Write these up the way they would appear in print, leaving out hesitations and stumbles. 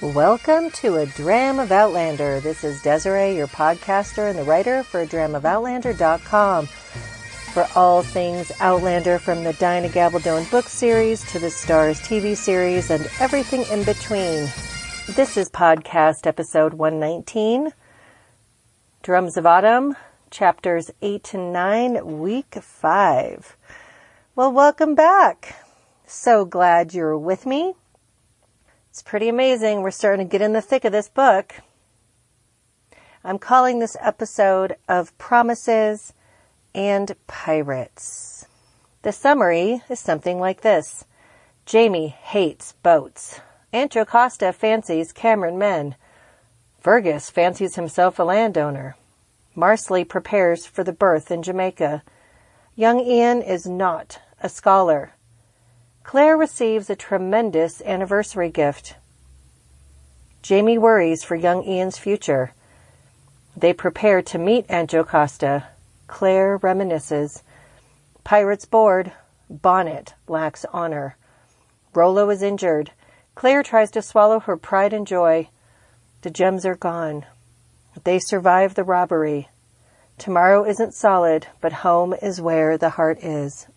Welcome to A Dram of Outlander. This is Desiree, your podcaster and the writer for ADramOfOutlander.com. For all things Outlander, from the Dinah Gabaldon book series to the Starz TV series and everything in between. This is podcast episode 119, Drums of Autumn, chapters 8 and 9, week 5. Well, welcome back. So glad you're with me. It's pretty amazing. We're starting to get in the thick of this book. I'm calling this episode of Promises and Pirates. The summary is something like this. Jamie hates boats. Aunt Jocasta fancies Cameron men. Fergus fancies himself a landowner. Marsali prepares for the birth in Jamaica. Young Ian is not a scholar. Claire receives a tremendous anniversary gift. Jamie worries for young Ian's future. They prepare to meet Aunt Jocasta. Claire reminisces. Pirates board. Bonnet lacks honor. Rollo is injured. Claire tries to swallow her pride and joy. The gems are gone. They survive the robbery. Tomorrow isn't solid, but home is where the heart is.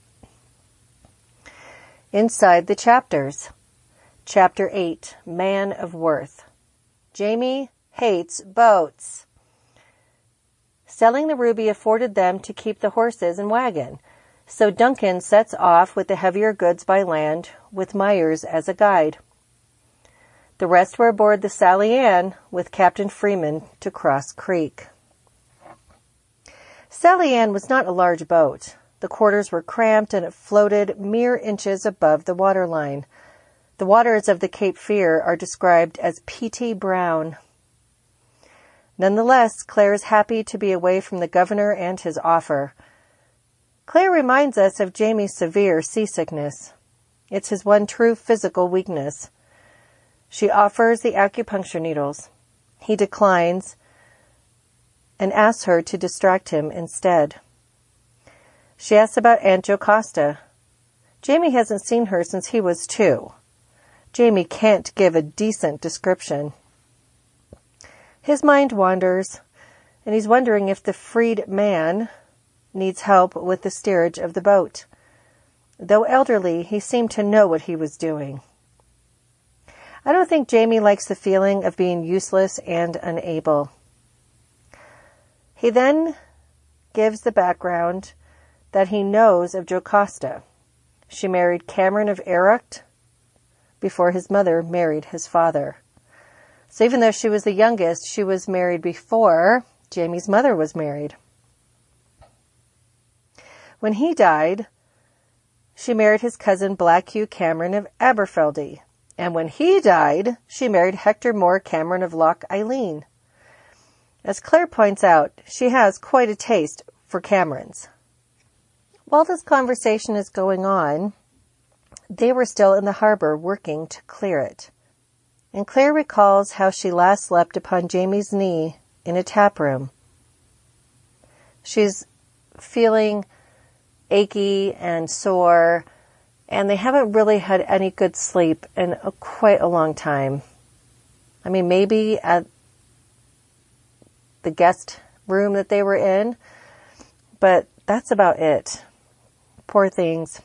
Inside the chapters. Chapter 8, Man of Worth. Jamie hates boats. Selling the ruby afforded them to keep the horses and wagon, so Duncan sets off with the heavier goods by land, with Myers as a guide. The rest were aboard the Eilean with Captain Freeman to Cross Creek. Eilean was not a large boat. The quarters were cramped and it floated mere inches above the waterline. The waters of the Cape Fear are described as peaty brown. Nonetheless, Claire is happy to be away from the governor and his offer. Claire reminds us of Jamie's severe seasickness. It's his one true physical weakness. She offers the acupuncture needles. He declines and asks her to distract him instead. She asks about Aunt Jocasta. Jamie hasn't seen her since he was 2. Jamie can't give a decent description. His mind wanders, and he's wondering if the freed man needs help with the steerage of the boat. Though elderly, he seemed to know what he was doing. I don't think Jamie likes the feeling of being useless and unable. He then gives the background that he knows of Jocasta. She married Cameron of Erracht before his mother married his father. So even though she was the youngest, she was married before Jamie's mother was married. When he died, she married his cousin Black Hugh Cameron of Aberfeldy. And when he died, she married Hector Cameron of Loch, Eilean. As Claire points out, she has quite a taste for Camerons. While this conversation is going on, they were still in the harbor working to clear it. And Claire recalls how she last slept upon Jamie's knee in a taproom. She's feeling achy and sore, and they haven't really had any good sleep in quite a long time. I mean, maybe at the guest room that they were in, but that's about it. Poor things.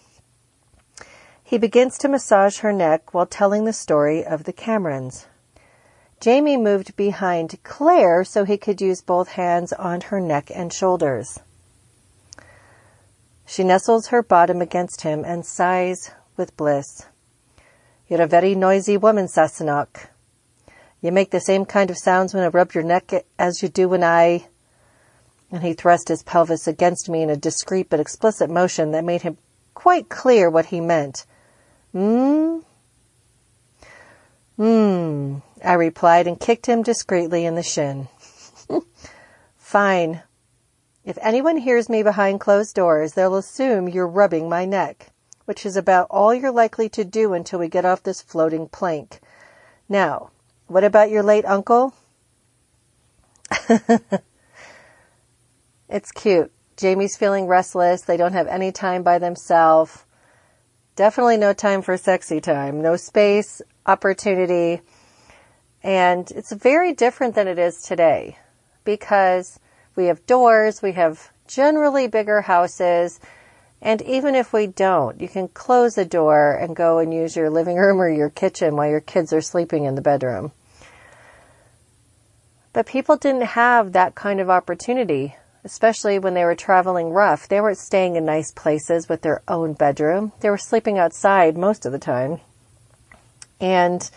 He begins to massage her neck while telling the story of the Camerons. Jamie moved behind Claire so he could use both hands on her neck and shoulders. She nestles her bottom against him and sighs with bliss. You're a very noisy woman, Sassenach. You make the same kind of sounds when I rub your neck as you do when I... And he thrust his pelvis against me in a discreet but explicit motion that made him quite clear what he meant. I replied and kicked him discreetly in the shin. Fine. If anyone hears me behind closed doors, they'll assume you're rubbing my neck, which is about all you're likely to do until we get off this floating plank. Now, what about your late uncle? It's cute. Jamie's feeling restless. They don't have any time by themselves. Definitely no time for sexy time. No space, opportunity. And it's very different than it is today because we have doors, we have generally bigger houses, and even if we don't, you can close the door and go and use your living room or your kitchen while your kids are sleeping in the bedroom. But people didn't have that kind of opportunity, especially when they were traveling rough. They weren't staying in nice places with their own bedroom. They were sleeping outside most of the time. And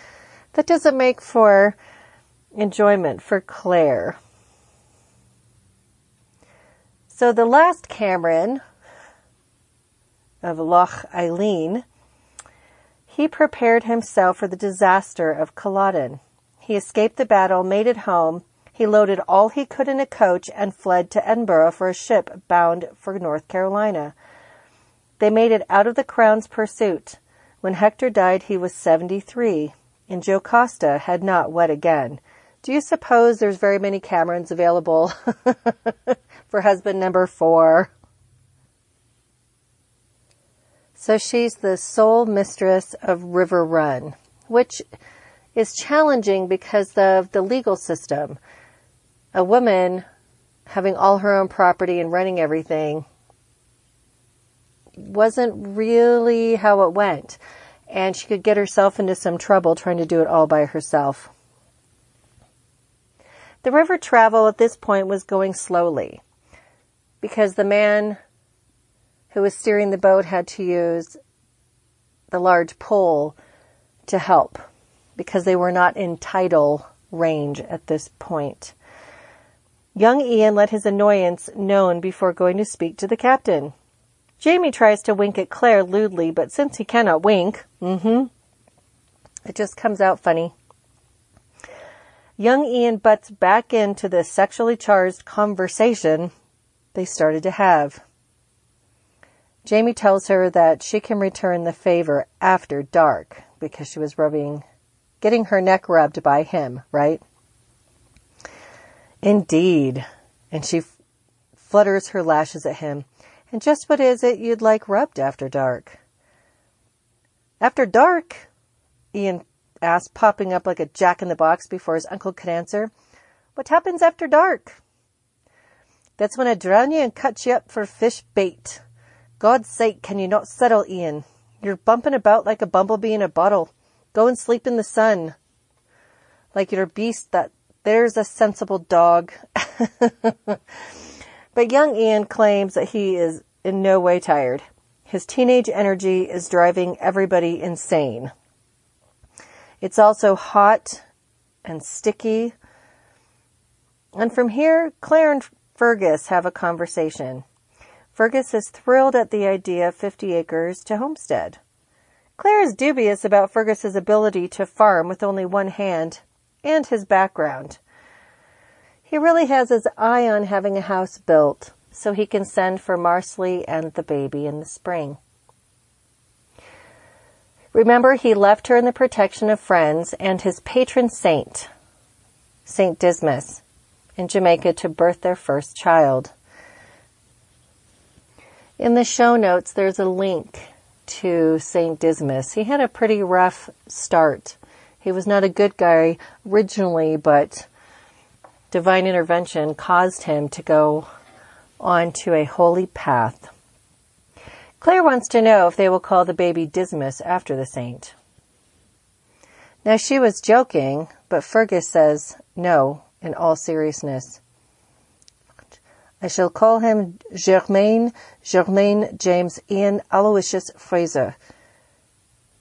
that doesn't make for enjoyment for Claire. So the last Cameron of Loch Eilean, he prepared himself for the disaster of Culloden. He escaped the battle, made it home. He loaded all he could in a coach and fled to Edinburgh for a ship bound for North Carolina. They made it out of the Crown's pursuit. When Hector died, he was 73, and Jocasta had not wed again. Do you suppose there's very many Camerons available for husband number 4? So she's the sole mistress of River Run, which is challenging because of the legal system. A woman having all her own property and running everything wasn't really how it went. And she could get herself into some trouble trying to do it all by herself. The river travel at this point was going slowly because the man who was steering the boat had to use the large pole to help because they were not in tidal range at this point. Young Ian let his annoyance known before going to speak to the captain. Jamie tries to wink at Claire lewdly, but since he cannot wink, it just comes out funny. Young Ian butts back into the sexually charged conversation they started to have. Jamie tells her that she can return the favor after dark because she was getting her neck rubbed by him, right? Indeed. And she flutters her lashes at him. And just what is it you'd like rubbed after dark? After dark? Ian asked, popping up like a jack-in-the-box before his uncle could answer. What happens after dark? That's when I drown you and cut you up for fish bait. God's sake, can you not settle, Ian? You're bumping about like a bumblebee in a bottle. Go and sleep in the sun. Like you're a beast that there's a sensible dog. But young Ian claims that he is in no way tired. His teenage energy is driving everybody insane. It's also hot and sticky. And from here, Claire and Fergus have a conversation. Fergus is thrilled at the idea of 50 acres to homestead. Claire is dubious about Fergus's ability to farm with only one hand and his background. He really has his eye on having a house built so he can send for Marsali and the baby in the spring. Remember, he left her in the protection of friends and his patron saint, St. Dismas, in Jamaica to birth their first child. In the show notes, there's a link to St. Dismas. He had a pretty rough start. He was not a good guy originally, but divine intervention caused him to go on to a holy path. Claire wants to know if they will call the baby Dismas after the saint. Now, she was joking, but Fergus says no in all seriousness. I shall call him Germain James Ian Aloysius Fraser.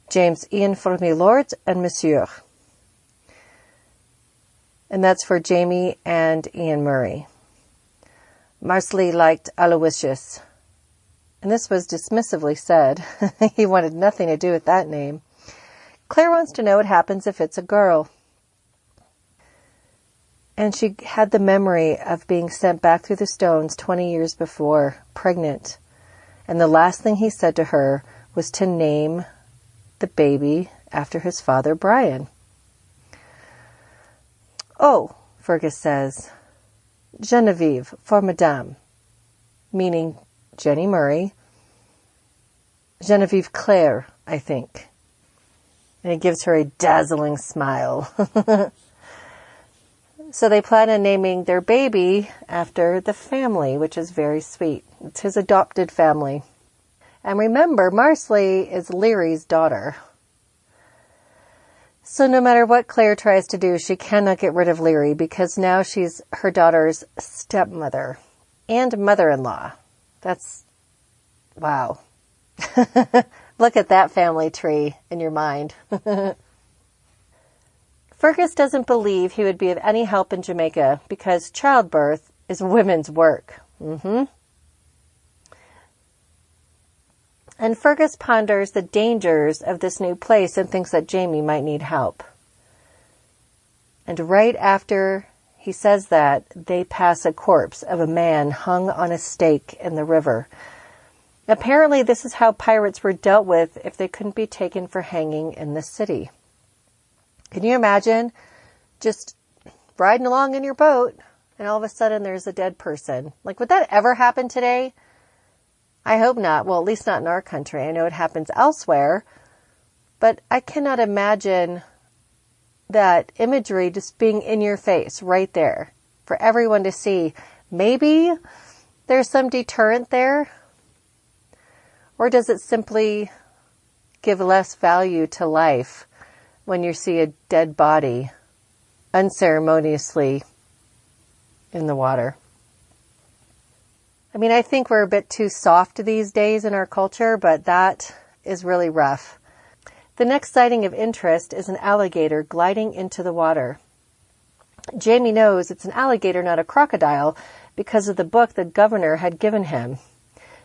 James Ian for me lord and monsieur. And that's for Jamie and Ian Murray. Marsali liked Aloysius. And this was dismissively said. He wanted nothing to do with that name. Claire wants to know what happens if it's a girl. And she had the memory of being sent back through the stones 20 years before, pregnant. And the last thing he said to her was to name the baby after his father, Brian. Oh, Fergus says, Genevieve for Madame, meaning Jenny Murray. Genevieve Claire, I think. And he gives her a dazzling smile. So they plan on naming their baby after the family, which is very sweet. It's his adopted family. And remember, Marsali is Leary's daughter. So no matter what Claire tries to do, she cannot get rid of Leary because now she's her daughter's stepmother and mother-in-law. That's, wow. Look at that family tree in your mind. Fergus doesn't believe he would be of any help in Jamaica because childbirth is women's work. And Fergus ponders the dangers of this new place and thinks that Jamie might need help. And right after he says that, they pass a corpse of a man hung on a stake in the river. Apparently, this is how pirates were dealt with if they couldn't be taken for hanging in the city. Can you imagine just riding along in your boat and all of a sudden there's a dead person? Like, would that ever happen today? I hope not. Well, at least not in our country. I know it happens elsewhere, but I cannot imagine that imagery just being in your face right there for everyone to see. Maybe there's some deterrent there, or does it simply give less value to life when you see a dead body unceremoniously in the water? I mean, I think we're a bit too soft these days in our culture, but that is really rough. The next sighting of interest is an alligator gliding into the water. Jamie knows it's an alligator, not a crocodile, because of the book the governor had given him,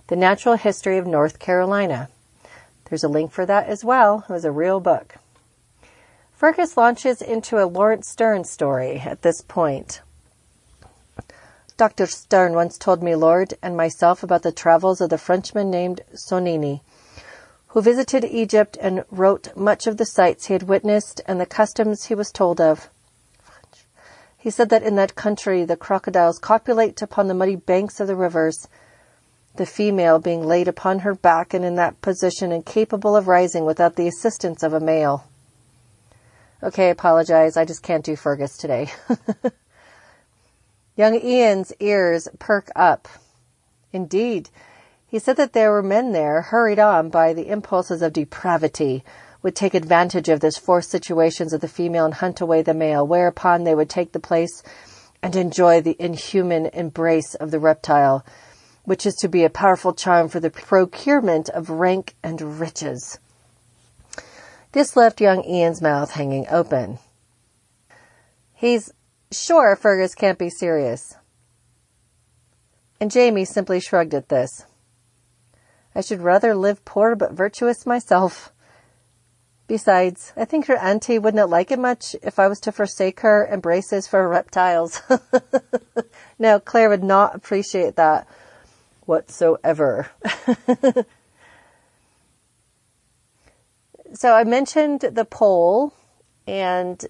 The Natural History of North Carolina. There's a link for that as well. It was a real book. Fergus launches into a Lawrence Sterne story at this point. Dr. Sterne once told me, Lord, and myself about the travels of the Frenchman named Sonini, who visited Egypt and wrote much of the sights he had witnessed and the customs he was told of. He said that in that country the crocodiles copulate upon the muddy banks of the rivers, the female being laid upon her back and in that position incapable of rising without the assistance of a male. Okay, I apologize. I just can't do Fergus today. Young Ian's ears perk up. Indeed, he said that there were men there, hurried on by the impulses of depravity, would take advantage of this forced situations of the female and hunt away the male, whereupon they would take the place and enjoy the inhuman embrace of the reptile, which is to be a powerful charm for the procurement of rank and riches. This left young Ian's mouth hanging open. He's sure Fergus can't be serious. And Jamie simply shrugged at this. I should rather live poor but virtuous myself. Besides, I think your auntie would not like it much if I was to forsake her embraces for reptiles. No, Claire would not appreciate that whatsoever. So I mentioned the pole and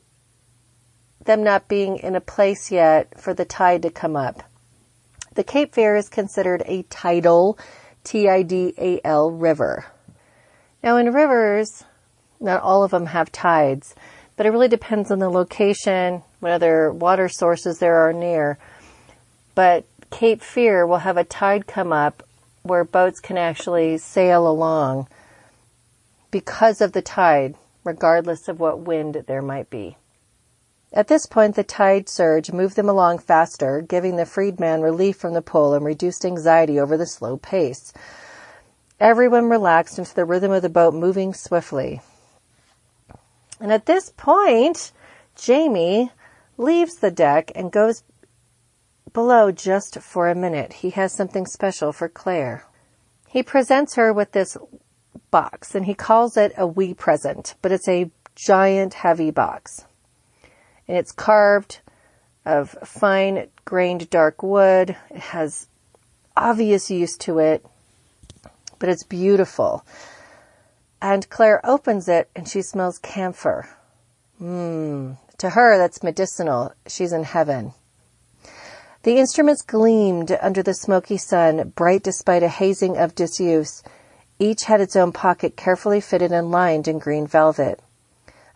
them not being in a place yet for the tide to come up. The Cape Fear is considered a tidal, Tidal river. Now in rivers, not all of them have tides, but it really depends on the location, what other water sources there are near. But Cape Fear will have a tide come up where boats can actually sail along because of the tide, regardless of what wind there might be. At this point, the tide surge moved them along faster, giving the freedman relief from the pull and reduced anxiety over the slow pace. Everyone relaxed into the rhythm of the boat moving swiftly. And at this point, Jamie leaves the deck and goes below just for a minute. He has something special for Claire. He presents her with this box, and he calls it a wee present, but it's a giant, heavy box. And it's carved of fine-grained dark wood. It has obvious use to it, but it's beautiful. And Claire opens it, and she smells camphor. To her, that's medicinal. She's in heaven. The instruments gleamed under the smoky sun, bright despite a hazing of disuse. Each had its own pocket carefully fitted and lined in green velvet.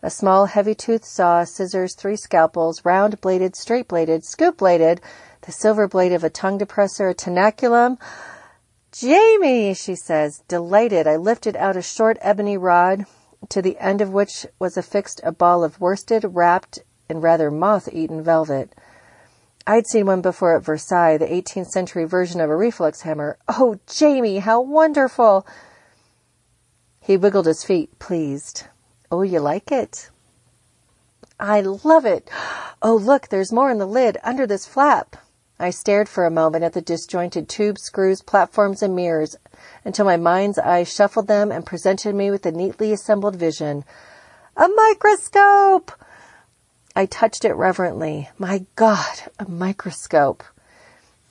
A small heavy-toothed saw, scissors, 3 scalpels, round-bladed, straight-bladed, scoop-bladed, the silver blade of a tongue depressor, a tenaculum. "Jamie," she says, delighted. I lifted out a short ebony rod, to the end of which was affixed a ball of worsted wrapped in rather moth-eaten velvet. I'd seen one before at Versailles, the 18th century version of a reflex hammer. "Oh, Jamie, how wonderful!" He wiggled his feet, pleased. "Oh, you like it?" "I love it. Oh, look, there's more in the lid, under this flap." I stared for a moment at the disjointed tubes, screws, platforms, and mirrors, until my mind's eye shuffled them and presented me with a neatly assembled vision. "A microscope!" I touched it reverently. My God, a microscope.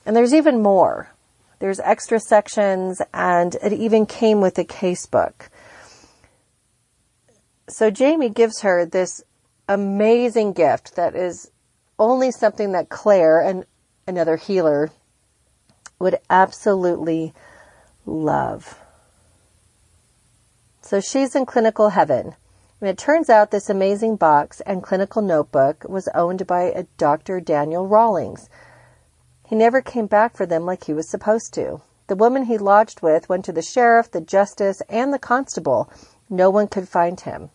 And there's even more. There's extra sections, and it even came with a casebook. So Jamie gives her this amazing gift that is only something that Claire, and another healer, would absolutely love. So she's in clinical heaven. And it turns out this amazing box and clinical notebook was owned by a Dr. Daniel Rawlings. He never came back for them like he was supposed to. The woman he lodged with went to the sheriff, the justice, and the constable. No one could find him.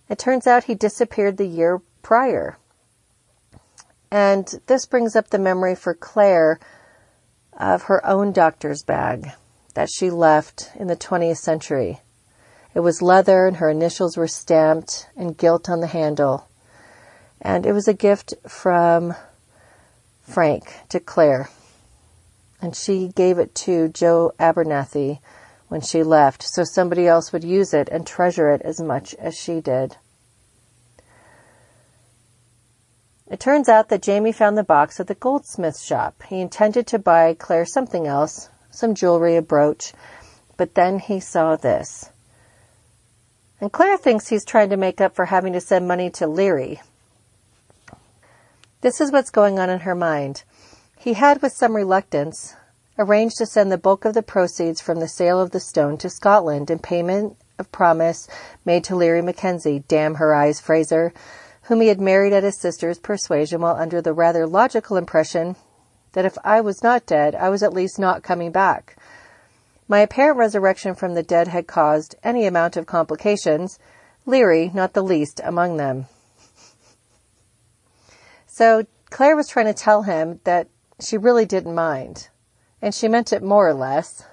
It turns out he disappeared the year prior. And this brings up the memory for Claire of her own doctor's bag that she left in the 20th century. It was leather and her initials were stamped and gilt on the handle. And it was a gift from Frank to Claire. And she gave it to Joe Abernathy when she left, so somebody else would use it and treasure it as much as she did. It turns out that Jamie found the box at the goldsmith's shop. He intended to buy Claire something else, some jewelry, a brooch, but then he saw this. And Claire thinks he's trying to make up for having to send money to Leary. This is what's going on in her mind. He had, with some reluctance, arranged to send the bulk of the proceeds from the sale of the stone to Scotland in payment of promise made to Leary Mackenzie, damn her eyes, Fraser, whom he had married at his sister's persuasion while under the rather logical impression that if I was not dead, I was at least not coming back. My apparent resurrection from the dead had caused any amount of complications, Leary not the least among them. So Claire was trying to tell him that she really didn't mind, and she meant it more or less.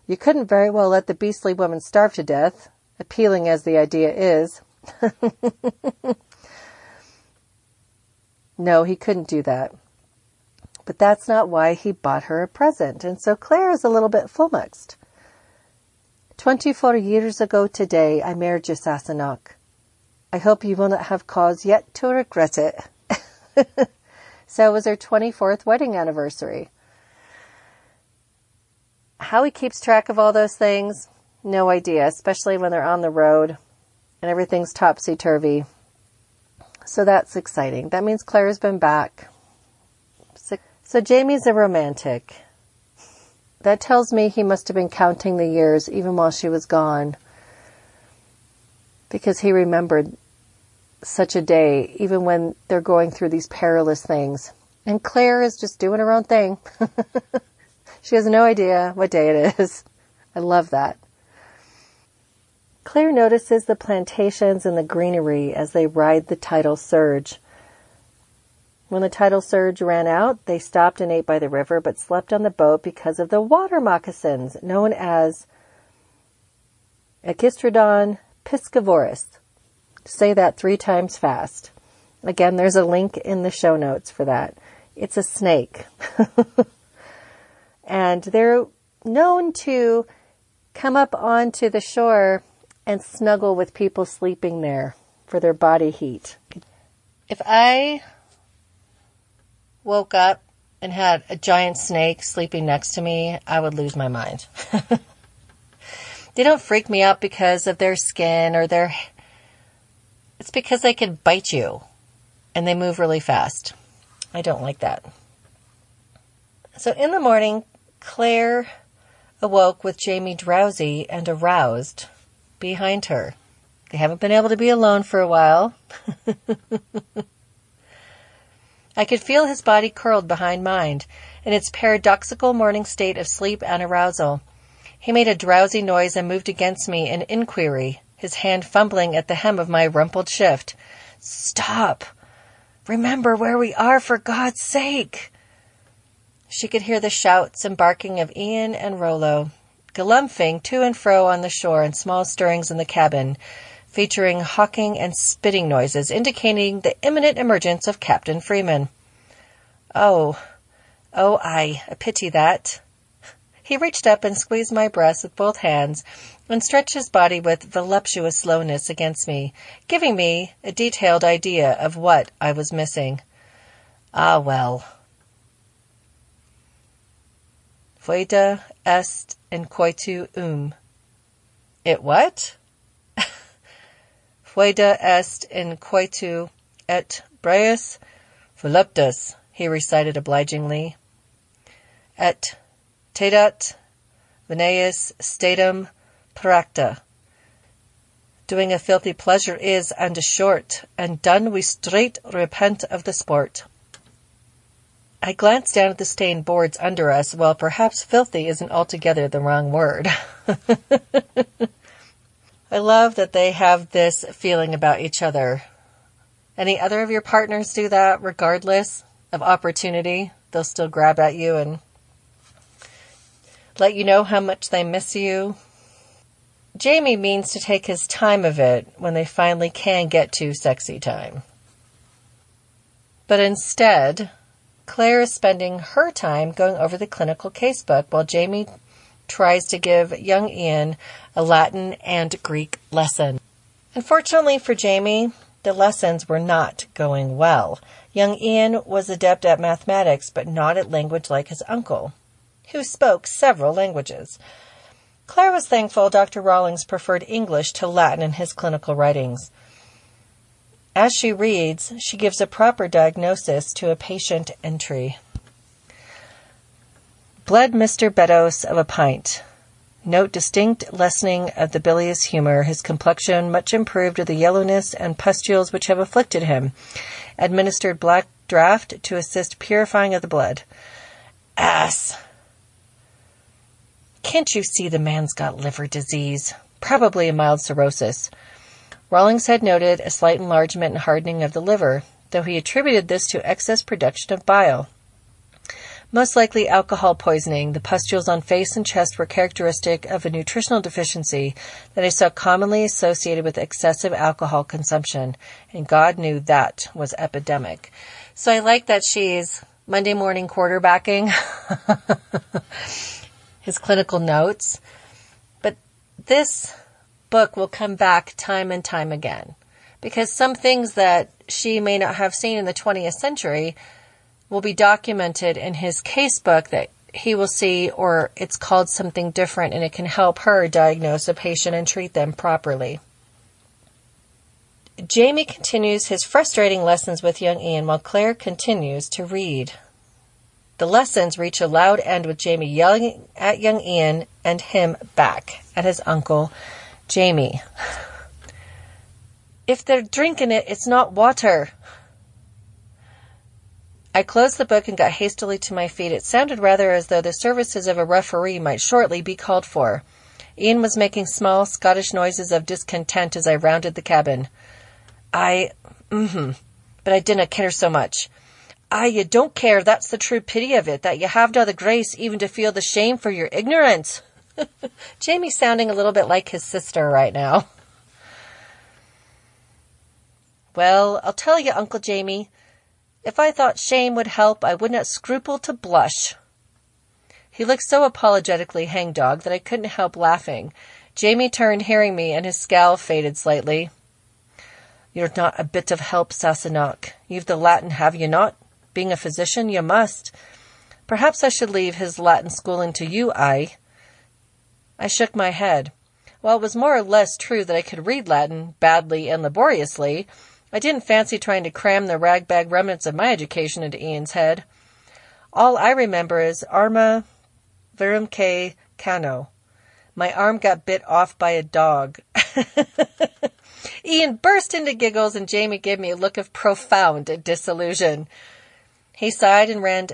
You couldn't very well let the beastly woman starve to death, appealing as the idea is. No, he couldn't do that. But that's not why he bought her a present, and so Claire is a little bit flummoxed. 24 years ago today, I married you, Sassenach. I hope you will not have cause yet to regret it. So it was her 24th wedding anniversary. How he keeps track of all those things, no idea, especially when they're on the road and everything's topsy-turvy. So that's exciting. That means Claire's been back. So Jamie's a romantic. That tells me he must have been counting the years even while she was gone, because he remembered such a day, even when they're going through these perilous things. And Claire is just doing her own thing. She has no idea what day it is. I love that. Claire notices the plantations and the greenery as they ride the tidal surge. When the tidal surge ran out, they stopped and ate by the river, but slept on the boat because of the water moccasins, known as Echistrodon piscivorus. Say that 3 times fast. Again, there's a link in the show notes for that. It's a snake. And they're known to come up onto the shore and snuggle with people sleeping there for their body heat. If I woke up and had a giant snake sleeping next to me, I would lose my mind. They don't freak me out because of their skin or their... It's because they can bite you and they move really fast. I don't like that. So in the morning, Claire awoke with Jamie drowsy and aroused behind her. They haven't been able to be alone for a while. I could feel his body curled behind mine, in its paradoxical morning state of sleep and arousal. He made a drowsy noise and moved against me in inquiry, his hand fumbling at the hem of my rumpled shift. "Stop! Remember where we are, for God's sake!" She could hear the shouts and barking of Ian and Rollo, galumphing to and fro on the shore and small stirrings in the cabin, featuring hawking and spitting noises, indicating the imminent emergence of Captain Freeman. Oh, aye, a pity that. He reached up and squeezed my breast with both hands and stretched his body with voluptuous slowness against me, giving me a detailed idea of what I was missing. Ah, well. Foeda est in coitu It what? Foeda est in coitu et breus voluptas, he recited obligingly. Et tedat veneis statum practa. Doing a filthy pleasure is, and a short, and done we straight repent of the sport. I glanced down at the stained boards under us. Well, perhaps filthy isn't altogether the wrong word. I love that they have this feeling about each other. Any other of your partners do that regardless of opportunity? They'll still grab at you and let you know how much they miss you. Jamie means to take his time of it when they finally can get to sexy time. But instead, Claire is spending her time going over the clinical casebook while Jamie tries to give young Ian a Latin and Greek lesson. Unfortunately for Jamie, the lessons were not going well. Young Ian was adept at mathematics, but not at language like his uncle, who spoke several languages. Claire was thankful Dr. Rawlings preferred English to Latin in his clinical writings. As she reads, she gives a proper diagnosis to a patient entry. Bled Mr. Beddoes of a pint. Note distinct lessening of the bilious humour, his complexion much improved of the yellowness and pustules which have afflicted him. Administered black draught to assist purifying of the blood. Ass! Can't you see the man's got liver disease? Probably a mild cirrhosis. Rawlings had noted a slight enlargement and hardening of the liver, though he attributed this to excess production of bile. Most likely alcohol poisoning. The pustules on face and chest were characteristic of a nutritional deficiency that I saw commonly associated with excessive alcohol consumption, and God knew that was epidemic. So I like that she's Monday morning quarterbacking his clinical notes. But this book will come back time and time again, because some things that she may not have seen in the 20th century will be documented in his casebook that he will see, or it's called something different, and it can help her diagnose a patient and treat them properly. Jamie continues his frustrating lessons with young Ian while Claire continues to read. The lessons reach a loud end with Jamie yelling at young Ian and him back at his uncle, Jamie. If they're drinking it, it's not water. I closed the book and got hastily to my feet. It sounded rather as though the services of a referee might shortly be called for. Ian was making small Scottish noises of discontent as I rounded the cabin. But I dinna care so much. Aye, you don't care, that's the true pity of it, that you havena the grace even to feel the shame for your ignorance. Jamie's sounding a little bit like his sister right now. Well, I'll tell you, Uncle Jamie, if I thought shame would help, I would not scruple to blush. He looked so apologetically hangdog that I couldn't help laughing. Jamie turned, hearing me, and his scowl faded slightly. You're not a bit of help, Sassenach. You've the Latin, have you not? Being a physician, you must. Perhaps I should leave his Latin schooling to you, I shook my head. While it was more or less true that I could read Latin badly and laboriously, I didn't fancy trying to cram the ragbag remnants of my education into Ian's head. All I remember is Arma Virumque Cano. My arm got bit off by a dog. Ian burst into giggles, and Jamie gave me a look of profound disillusion. He sighed and ran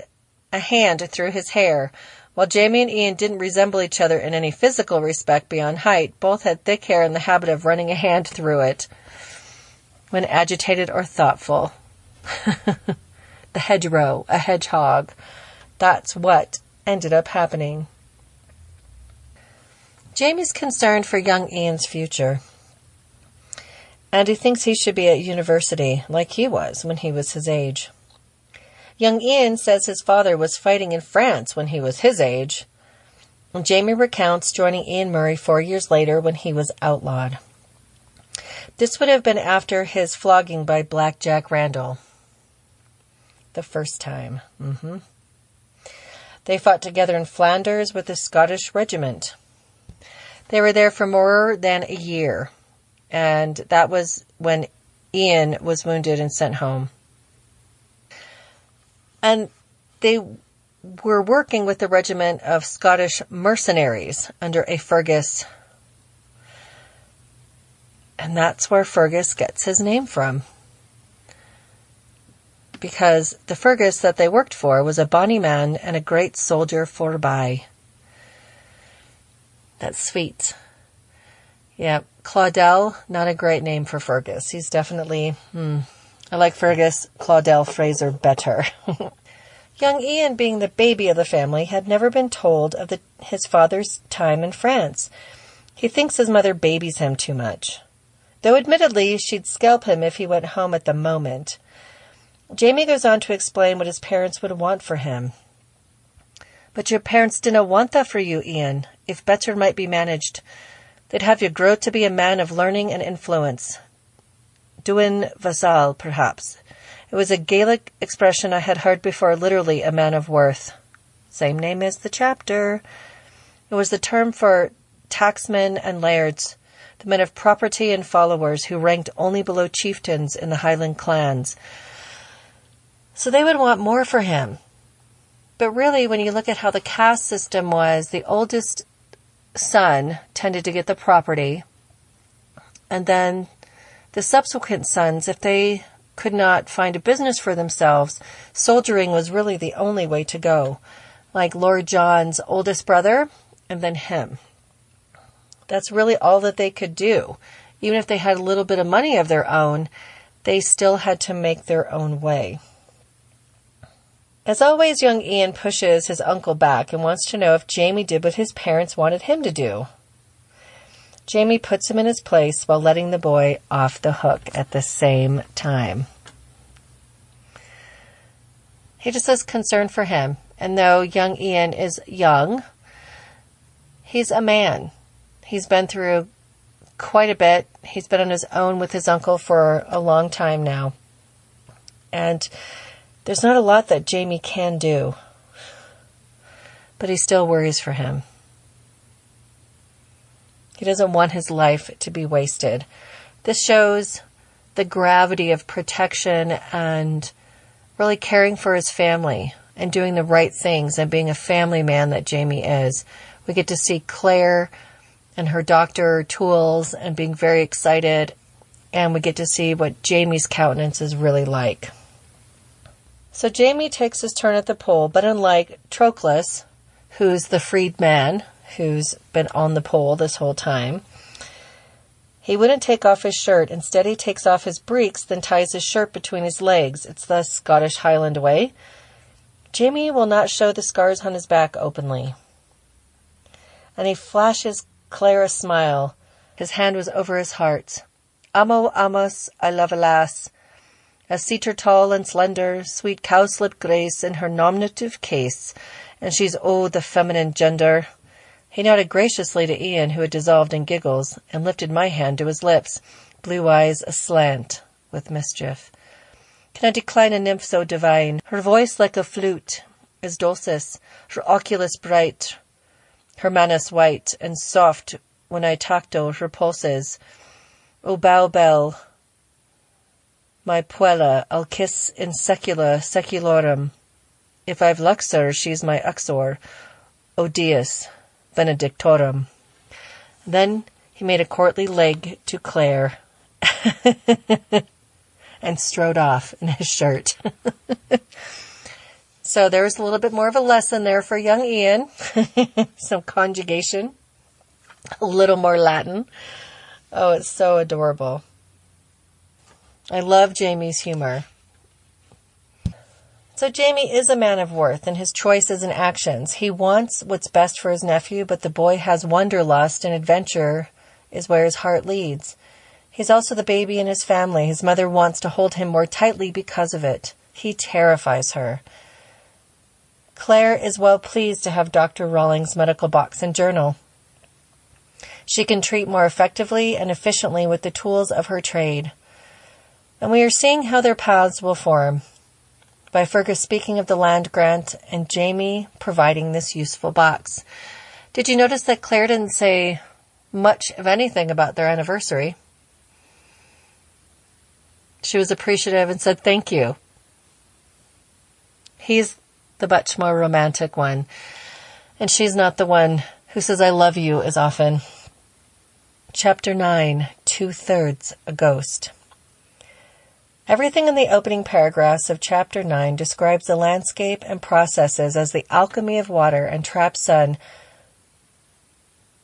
a hand through his hair. While Jamie and Ian didn't resemble each other in any physical respect beyond height, both had thick hair and the habit of running a hand through it when agitated or thoughtful. The hedgerow, a hedgehog. That's what ended up happening. Jamie's concerned for young Ian's future, and he thinks he should be at university like he was when he was his age. Young Ian says his father was fighting in France when he was his age. And Jamie recounts joining Ian Murray 4 years later when he was outlawed. This would have been after his flogging by Black Jack Randall. The first time. They fought together in Flanders with the Scottish regiment. They were there for more than a year, and that was when Ian was wounded and sent home. And they were working with the regiment of Scottish mercenaries under a Fergus. And that's where Fergus gets his name from. Because the Fergus that they worked for was a bonny man and a great soldier forby. That's sweet. Yeah, Claudel, not a great name for Fergus. He's definitely, I like Fergus, Claudel Fraser better. Young Ian, being the baby of the family, had never been told of his father's time in France. He thinks his mother babies him too much, though admittedly she'd scalp him if he went home at the moment. Jamie goes on to explain what his parents would want for him. But your parents didn't want that for you, Ian. If better might be managed, they'd have you grow to be a man of learning and influence. Duin Vassal, perhaps. It was a Gaelic expression I had heard before, literally a man of worth. Same name as the chapter. It was the term for tacksmen and lairds, the men of property and followers who ranked only below chieftains in the Highland clans. So they would want more for him. But really, when you look at how the caste system was, the oldest son tended to get the property, and then the subsequent sons, if they could not find a business for themselves, soldiering was really the only way to go. Like Lord John's oldest brother, and then him. That's really all that they could do. Even if they had a little bit of money of their own, they still had to make their own way. As always, young Ian pushes his uncle back and wants to know if Jamie did what his parents wanted him to do. Jamie puts him in his place while letting the boy off the hook at the same time. He just is concerned for him, and though young Ian is young, he's a man. He's been through quite a bit. He's been on his own with his uncle for a long time now. And there's not a lot that Jamie can do, but he still worries for him. He doesn't want his life to be wasted. This shows the gravity of protection and really caring for his family and doing the right things and being a family man that Jamie is. We get to see Claire and her doctor tools and being very excited, and we get to see what Jamie's countenance is really like. So Jamie takes his turn at the pole, but unlike Troklus, who's the freed man, who's been on the pole this whole time, he wouldn't take off his shirt. Instead, he takes off his breeks, then ties his shirt between his legs. It's the Scottish Highland way. Jamie will not show the scars on his back openly. And he flashes Claire a smile. His hand was over his heart. Amo, amos, I love a lass. A seater tall and slender, sweet cowslip grace in her nominative case, and she's the feminine gender. He nodded graciously to Ian, who had dissolved in giggles, and lifted my hand to his lips, blue eyes aslant with mischief. Can I decline a nymph so divine? Her voice like a flute is dulcis, her oculus bright, her manus white, and soft when I tacto her pulses. O bow bell, my puella, I'll kiss in secula seculorum. If I've Luxor, she's my uxor. O Deus benedictorum. Then he made a courtly leg to Claire and strode off in his shirt. So there was a little bit more of a lesson there for young Ian. Some conjugation, a little more Latin. Oh, it's so adorable. I love Jamie's humor. So Jamie is a man of worth in his choices and actions. He wants what's best for his nephew, but the boy has wanderlust, and adventure is where his heart leads. He's also the baby in his family. His mother wants to hold him more tightly because of it. He terrifies her. Claire is well pleased to have Dr. Rawlings' medical box and journal. She can treat more effectively and efficiently with the tools of her trade. And we are seeing how their paths will form, by Fergus speaking of the land grant and Jamie providing this useful box. Did you notice that Claire didn't say much of anything about their anniversary? She was appreciative and said thank you. He's the much more romantic one, and she's not the one who says I love you as often. Chapter 9, 2/3 a ghost. Everything in the opening paragraphs of Chapter 9 describes the landscape and processes as the alchemy of water and trapped sun,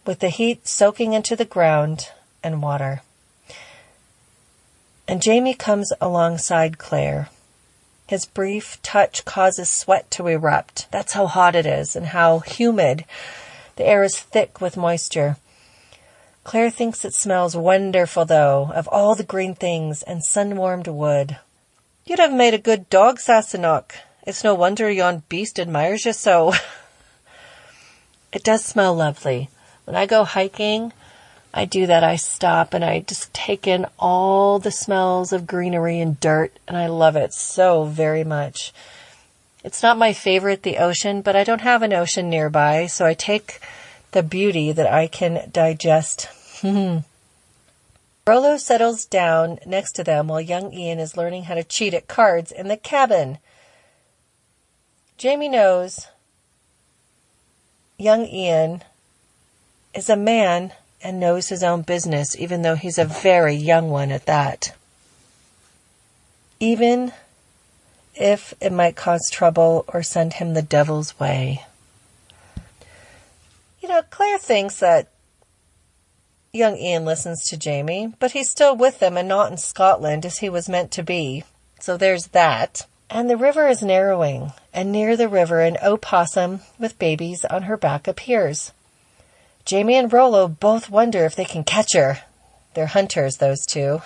with the heat soaking into the ground and water. And Jamie comes alongside Claire. His brief touch causes sweat to erupt. That's how hot it is and how humid. The air is thick with moisture. Claire thinks it smells wonderful, though, of all the green things and sun-warmed wood. You'd have made a good dog, Sassenach. It's no wonder yon beast admires you so. It does smell lovely. When I go hiking, I do that. I stop and I just take in all the smells of greenery and dirt, and I love it so very much. It's not my favorite, the ocean, but I don't have an ocean nearby, so I take the beauty that I can digest. Rollo settles down next to them while young Ian is learning how to cheat at cards in the cabin. Jamie knows young Ian is a man and knows his own business, even though he's a very young one at that. Even if it might cause trouble or send him the devil's way. You know, Claire thinks that young Ian listens to Jamie, but he's still with them and not in Scotland as he was meant to be. So there's that. And the river is narrowing, and near the river an opossum with babies on her back appears. Jamie and Rollo both wonder if they can catch her. They're hunters, those two.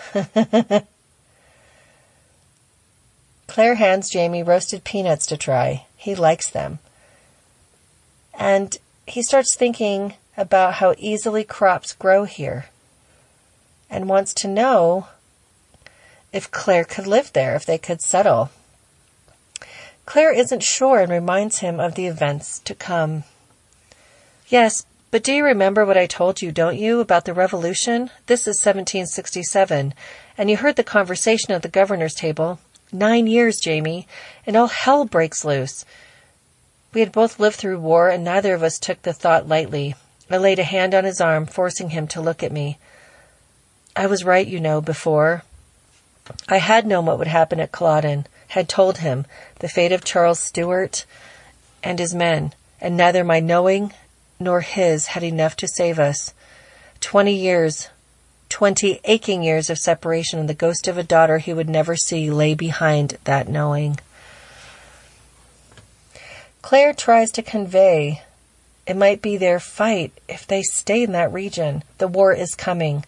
Claire hands Jamie roasted peanuts to try. He likes them. And he starts thinking about how easily crops grow here and wants to know if Claire could live there, if they could settle. Claire isn't sure and reminds him of the events to come. Yes, but do you remember what I told you, don't you, about the revolution? This is 1767, and you heard the conversation at the governor's table. 9 years, Jamie, and all hell breaks loose. We had both lived through war, and neither of us took the thought lightly. I laid a hand on his arm, forcing him to look at me. I was right, you know, before. I had known what would happen at Culloden, had told him the fate of Charles Stuart and his men, and neither my knowing nor his had enough to save us. 20 years, 20 aching years of separation, and the ghost of a daughter he would never see lay behind that knowing. Claire tries to convey it might be their fight if they stay in that region. The war is coming.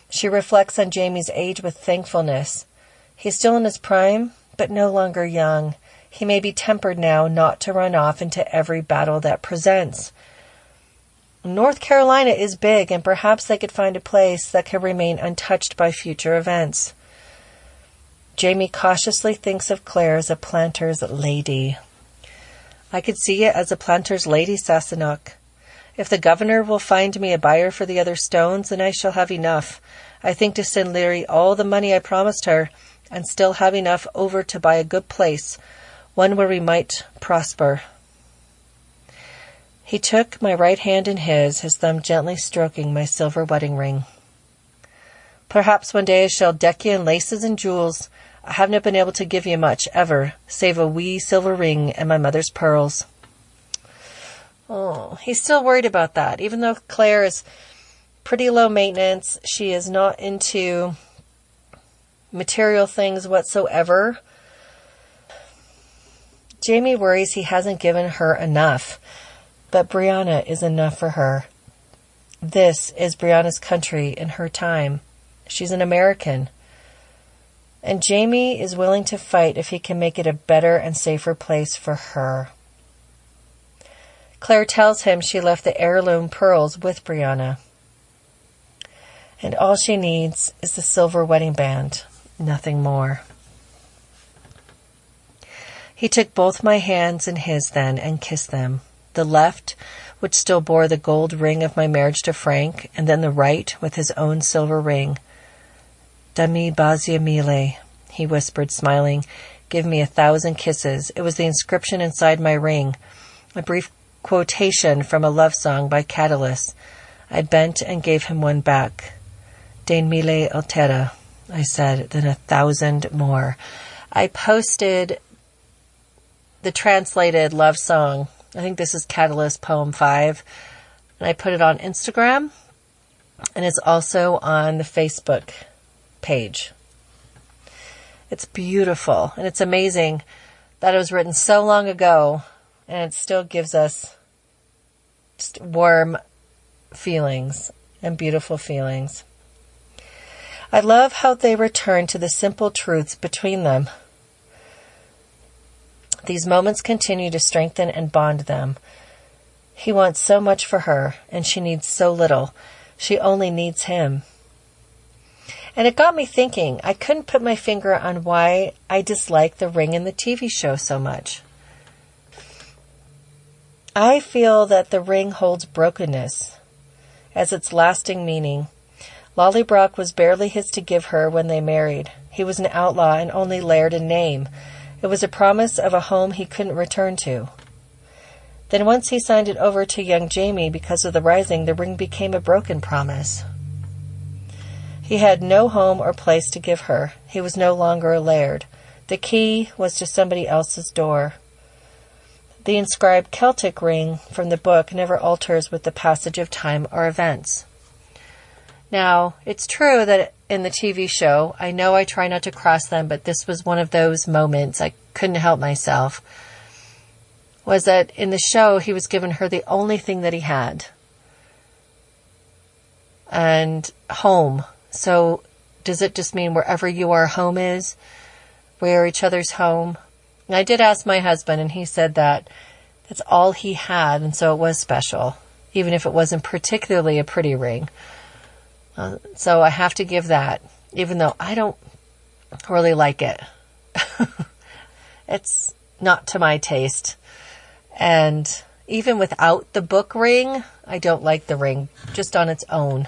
She reflects on Jamie's age with thankfulness. He's still in his prime, but no longer young. He may be tempered now not to run off into every battle that presents. North Carolina is big, and perhaps they could find a place that can remain untouched by future events. Jamie cautiously thinks of Claire as a planter's lady. I could see it as a planter's lady, Sassenach. If the governor will find me a buyer for the other stones, then I shall have enough. I think to send Leary all the money I promised her, and still have enough over to buy a good place, one where we might prosper. He took my right hand in his thumb gently stroking my silver wedding ring. Perhaps one day I shall deck you in laces and jewels. I haven't been able to give you much, ever, save a wee silver ring and my mother's pearls. Oh, he's still worried about that. Even though Claire is pretty low maintenance, she is not into material things whatsoever. Jamie worries he hasn't given her enough, but Brianna is enough for her. This is Brianna's country in her time. She's an American. And Jamie is willing to fight if he can make it a better and safer place for her. Claire tells him she left the heirloom pearls with Brianna. And all she needs is the silver wedding band, nothing more. He took both my hands in his then and kissed them. The left, which still bore the gold ring of my marriage to Frank, and then the right with his own silver ring. Dami bazia mille, he whispered, smiling. Give me 1,000 kisses. It was the inscription inside my ring, a brief quotation from a love song by Culloden. I bent and gave him one back. Den mille altera, I said, then 1,000 more. I posted the translated love song. I think this is Culloden's poem 5. And I put it on Instagram. And it's also on the Facebook page. It's beautiful. And it's amazing that it was written so long ago. And it still gives us just warm feelings and beautiful feelings. I love how they return to the simple truths between them. These moments continue to strengthen and bond them. He wants so much for her, and she needs so little. She only needs him. And it got me thinking. I couldn't put my finger on why I dislike the ring in the TV show so much. I feel that the ring holds brokenness as its lasting meaning. Lollybrock was barely his to give her when they married. He was an outlaw and only laird in name. It was a promise of a home he couldn't return to. Then once he signed it over to young Jamie because of the rising, the ring became a broken promise. He had no home or place to give her. He was no longer a laird. The key was to somebody else's door. The inscribed Celtic ring from the book never alters with the passage of time or events. Now, it's true that in the TV show, I know I try not to cross them, but this was one of those moments I couldn't help myself, was that in the show, he was giving her the only thing that he had. And home. So does it just mean wherever you are, home is? We are each other's home? And I did ask my husband, and he said that that's all he had, and so it was special, even if it wasn't particularly a pretty ring. So I have to give that, even though I don't really like it. It's not to my taste. And even without the book ring, I don't like the ring, just on its own.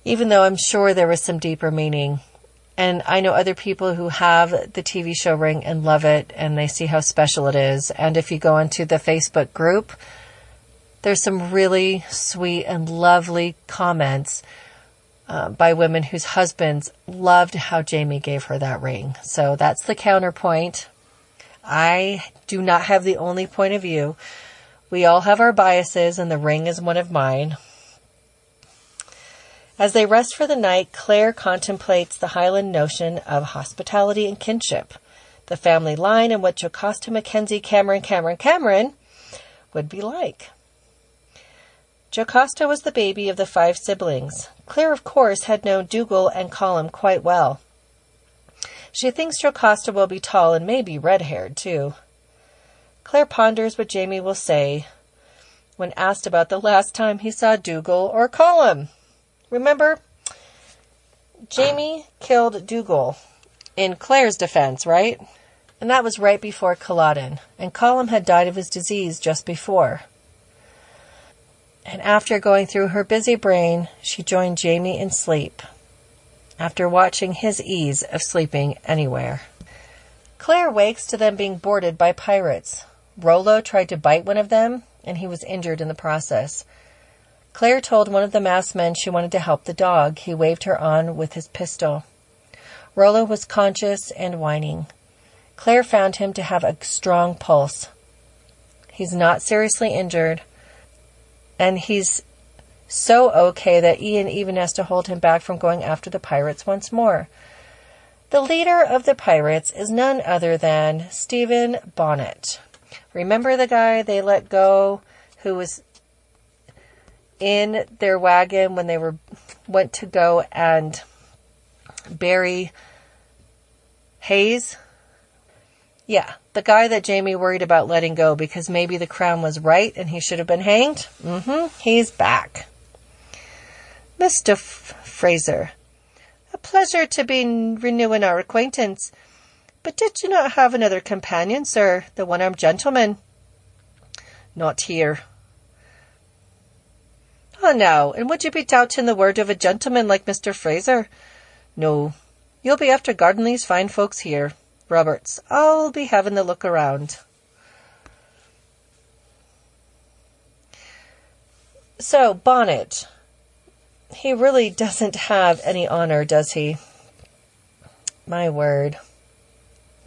Even though I'm sure there was some deeper meaning. And I know other people who have the TV show ring and love it, and they see how special it is. And if you go into the Facebook group, there's some really sweet and lovely comments by women whose husbands loved how Jamie gave her that ring. So that's the counterpoint. I do not have the only point of view. We all have our biases, and the ring is one of mine. As they rest for the night, Claire contemplates the Highland notion of hospitality and kinship, the family line, and what Jocasta, Mackenzie, Cameron would be like. Jocasta was the baby of the 5 siblings. Claire, of course, had known Dougal and Colum quite well. She thinks Jocasta will be tall and maybe red-haired, too. Claire ponders what Jamie will say when asked about the last time he saw Dougal or Colum. Remember, Jamie killed Dougal in Claire's defense, right? And that was right before Culloden, and Colum had died of his disease just before. And after going through her busy brain, she joined Jamie in sleep, after watching his ease of sleeping anywhere. Claire wakes to them being boarded by pirates. Rollo tried to bite one of them, and he was injured in the process. Claire told one of the masked men she wanted to help the dog. He waved her on with his pistol. Rollo was conscious and whining. Claire found him to have a strong pulse. He's not seriously injured, and he's so okay that Ian even has to hold him back from going after the pirates once more. The leader of the pirates is none other than Stephen Bonnet. Remember the guy they let go who was in their wagon when they went to go and bury Hayes? Yeah, the guy that Jamie worried about letting go because maybe the crown was right and he should have been hanged. He's back. Mr. Fraser, a pleasure to be renewing our acquaintance. But did you not have another companion, sir, the one-armed gentleman? Not here. Oh, no, and would you be doubting the word of a gentleman like Mr. Fraser? No, you'll be after guarding these fine folks here. Roberts, I'll be having the look around. So, Bonnet, he really doesn't have any honor, does he? My word.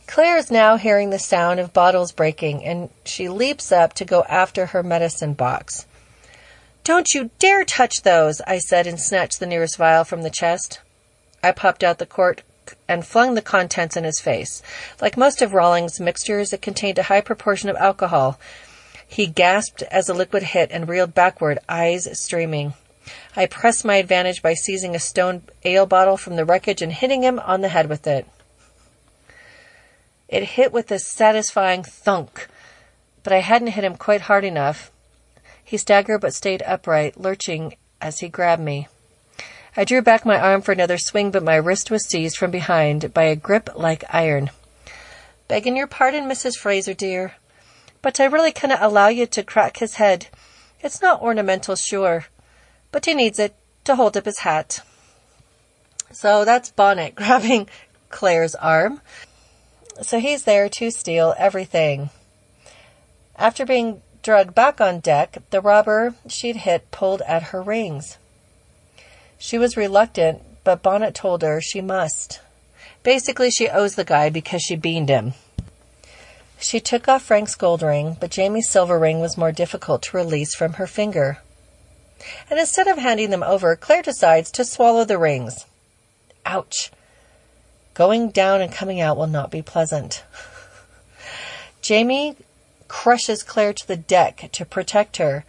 Claire is now hearing the sound of bottles breaking, and she leaps up to go after her medicine box. Don't you dare touch those, I said, and snatched the nearest vial from the chest. I popped out the cork and flung the contents in his face. Like most of Rawlings' mixtures, it contained a high proportion of alcohol. He gasped as the liquid hit and reeled backward, eyes streaming. I pressed my advantage by seizing a stone ale bottle from the wreckage and hitting him on the head with it. It hit with a satisfying thunk, but I hadn't hit him quite hard enough. He staggered but stayed upright, lurching as he grabbed me. I drew back my arm for another swing, but my wrist was seized from behind by a grip like iron. Begging your pardon, Mrs. Fraser, dear, but I really cannot allow you to crack his head. It's not ornamental, sure, but he needs it to hold up his hat. So that's Bonnet grabbing Claire's arm. So he's there to steal everything. After being dragged back on deck, the robber she'd hit pulled at her rings. She was reluctant, but Bonnet told her she must. Basically, she owes the guy because she beaned him. She took off Frank's gold ring, but Jamie's silver ring was more difficult to release from her finger. And instead of handing them over, Claire decides to swallow the rings. Ouch. Going down and coming out will not be pleasant. Jamie crushes Claire to the deck to protect her.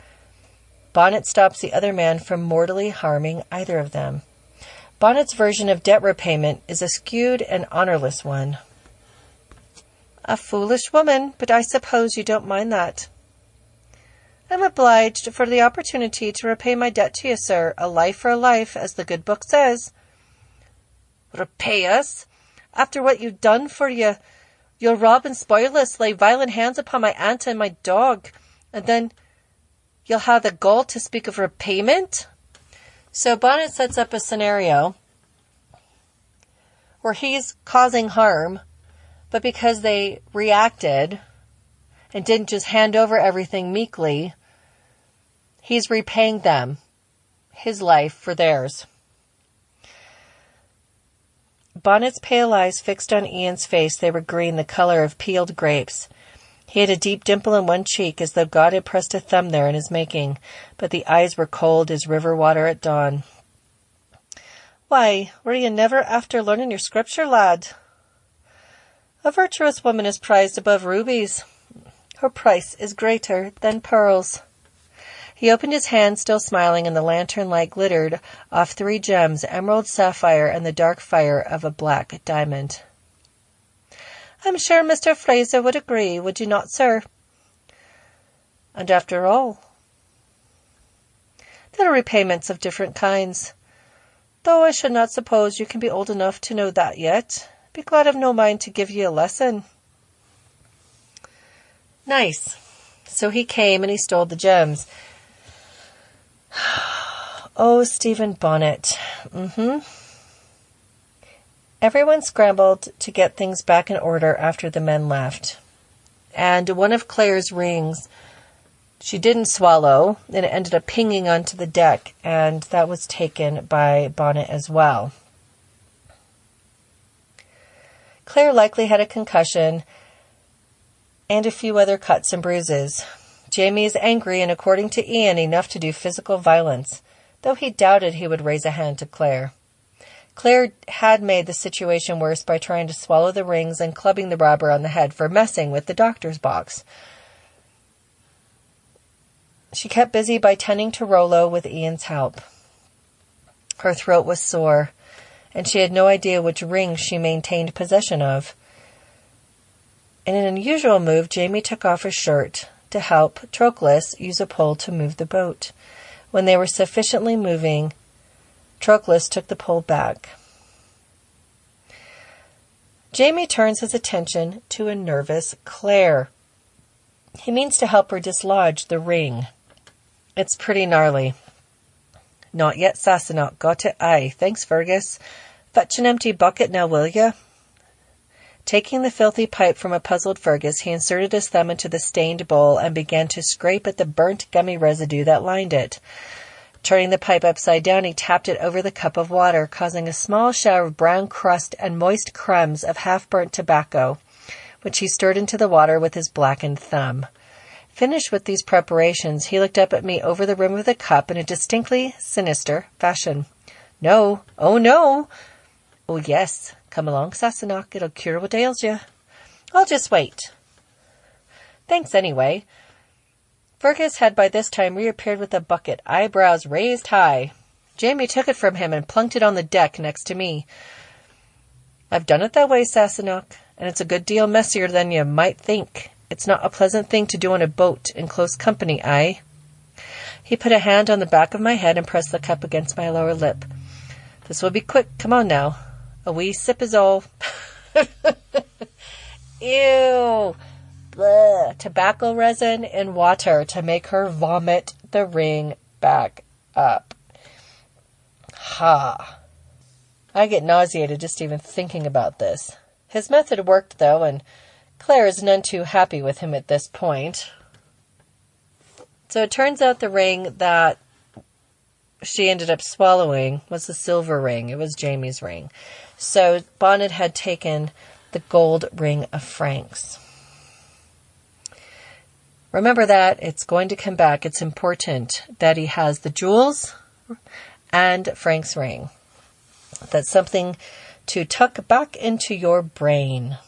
Bonnet stops the other man from mortally harming either of them. Bonnet's version of debt repayment is a skewed and honorless one. A foolish woman, but I suppose you don't mind that. I'm obliged for the opportunity to repay my debt to you, sir. A life for a life, as the good book says. Repay us? After what you've done for you, you'll rob and spoil us, lay violent hands upon my aunt and my dog, and then you'll have the gall to speak of repayment? So Bonnet sets up a scenario where he's causing harm, but because they reacted and didn't just hand over everything meekly, he's repaying them, his life, for theirs. Bonnet's pale eyes fixed on Ian's face. They were green, the color of peeled grapes. He had a deep dimple in one cheek, as though God had pressed a thumb there in his making, but the eyes were cold as river water at dawn. Why, were you never after learning your scripture, lad? A virtuous woman is prized above rubies. Her price is greater than pearls. He opened his hand, still smiling, and the lantern light glittered off 3 gems, emerald, sapphire, and the dark fire of a black diamond. I'm sure Mr. Fraser would agree, would you not, sir? And after all, there are repayments of different kinds, though I should not suppose you can be old enough to know that yet. Be glad I've no mind to give you a lesson. Nice. So he came and he stole the gems. Oh, Stephen Bonnet. Everyone scrambled to get things back in order after the men left. And one of Claire's rings She didn't swallow, and it ended up pinging onto the deck, and that was taken by Bonnet as well. Claire likely had a concussion and a few other cuts and bruises. Jamie is angry and, according to Ian, enough to do physical violence, though he doubted he would raise a hand to Claire. Claire had made the situation worse by trying to swallow the rings and clubbing the robber on the head for messing with the doctor's box. She kept busy by tending to Rollo with Ian's help. Her throat was sore, and she had no idea which ring she maintained possession of. In an unusual move, Jamie took off her shirt to help Troklus use a pole to move the boat. When they were sufficiently moving, Troklus took the pole back. Jamie turns his attention to a nervous Claire. He means to help her dislodge the ring. It's pretty gnarly. Not yet, Sassenach. Got it, aye. Thanks, Fergus. Fetch an empty bucket now, will ya? Taking the filthy pipe from a puzzled Fergus, he inserted his thumb into the stained bowl and began to scrape at the burnt gummy residue that lined it. Turning the pipe upside down, he tapped it over the cup of water, causing a small shower of brown crust and moist crumbs of half-burnt tobacco, which he stirred into the water with his blackened thumb. Finished with these preparations, he looked up at me over the rim of the cup in a distinctly sinister fashion. No. Oh, no. Oh, yes. Come along, Sassenach. It'll cure what ails you. I'll just wait. Thanks anyway. Fergus had by this time reappeared with a bucket, eyebrows raised high. Jamie took it from him and plunked it on the deck next to me. I've done it that way, Sassenach, and it's a good deal messier than you might think. It's not a pleasant thing to do on a boat in close company, aye? He put a hand on the back of my head and pressed the cup against my lower lip. This will be quick. Come on now. A wee sip is all. Ew. Bleh. Tobacco resin in water to make her vomit the ring back up. Ha. I get nauseated just even thinking about this. His method worked, though, and Claire is none too happy with him at this point. So it turns out the ring that she ended up swallowing was the silver ring. It was Jamie's ring. So Bonnet had taken the gold ring of Frank's. Remember that. It's going to come back. It's important that he has the jewels and Frank's ring. That's something to tuck back into your brain.